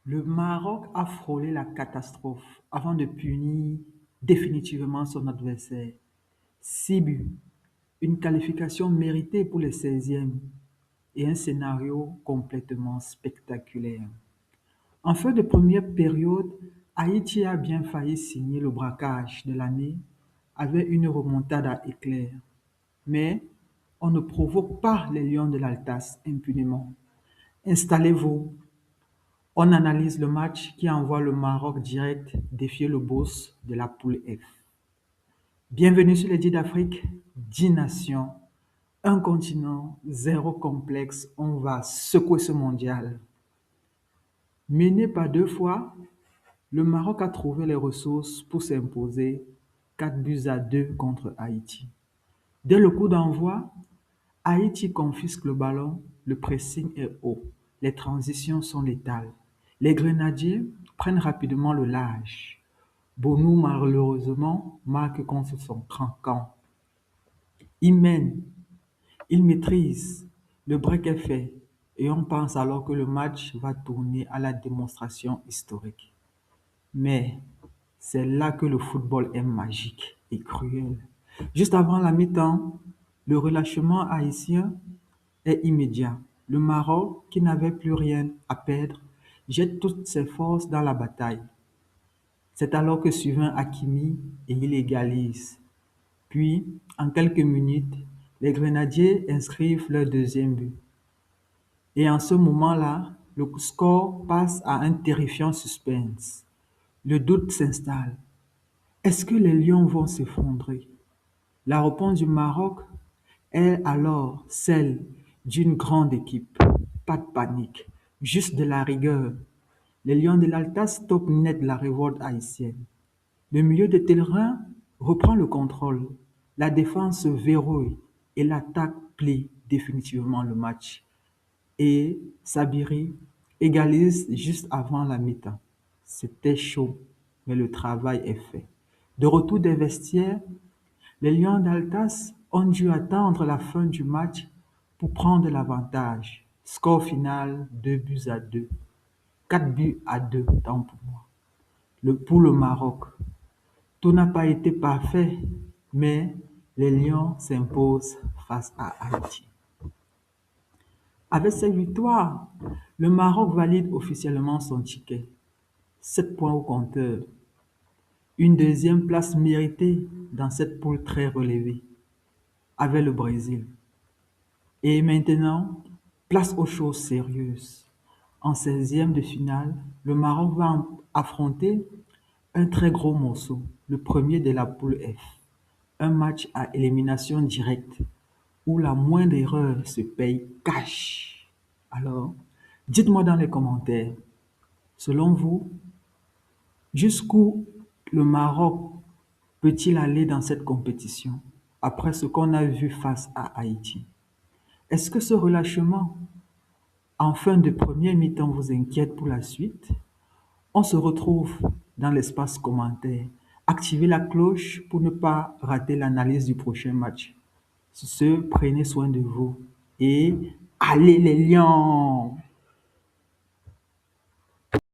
Le Maroc a frôlé la catastrophe avant de punir définitivement son adversaire. 6 buts, une qualification méritée pour les 16e et un scénario complètement spectaculaire. En fin de première période, Haïti a bien failli signer le braquage de l'année avec une remontada à éclair. Mais on ne provoque pas les Lions de l'Altas impunément. Installez-vous, on analyse le match qui envoie le Maroc direct défier le boss de la poule F. Bienvenue sur les 10 d'Afrique, 10 nations, un continent, zéro complexe, on va secouer ce mondial. Mené par 2 fois, le Maroc a trouvé les ressources pour s'imposer 4 buts à 2 contre Haïti. Dès le coup d'envoi, Haïti confisque le ballon, le pressing est haut, les transitions sont létales. Les grenadiers prennent rapidement le large. Bonou malheureusement marque contre son camp. Il mène, il maîtrise, le break est fait et on pense alors que le match va tourner à la démonstration historique. Mais c'est là que le football est magique et cruel. Juste avant la mi-temps, le relâchement haïtien est immédiat. Le Maroc, qui n'avait plus rien à perdre, jette toutes ses forces dans la bataille. C'est alors que survient Hakimi et il égalise. Puis, en quelques minutes, les Grenadiers inscrivent leur deuxième but. Et en ce moment-là, le score passe à un terrifiant suspense. Le doute s'installe. Est-ce que les Lions vont s'effondrer? La réponse du Maroc est alors celle d'une grande équipe. Pas de panique, juste de la rigueur. Les Lions de l'Alta stoppent net la révolte haïtienne. Le milieu de terrain reprend le contrôle. La défense se verrouille et l'attaque plie définitivement le match. Et Sabiri égalise juste avant la mi-temps. C'était chaud, mais le travail est fait. De retour des vestiaires, les Lions d'Altas ont dû attendre la fin du match pour prendre l'avantage. Score final 2 buts à 2. 4 buts à 2, tant pour moi. Pour le Maroc, tout n'a pas été parfait, mais les Lions s'imposent face à Haïti. Avec cette victoire, le Maroc valide officiellement son ticket. 7 points au compteur. Une deuxième place méritée dans cette poule très relevée avec le Brésil. Et maintenant, place aux choses sérieuses. En 16e de finale, le Maroc va affronter un très gros morceau, le premier de la poule F. Un match à élimination directe où la moindre erreur se paye cash. Alors, dites-moi dans les commentaires, selon vous, jusqu'où le Maroc peut-il aller dans cette compétition après ce qu'on a vu face à Haïti? Est-ce que ce relâchement en fin de première mi-temps vous inquiète pour la suite? On se retrouve dans l'espace commentaire. Activez la cloche pour ne pas rater l'analyse du prochain match. Sur ce, prenez soin de vous et allez les lions!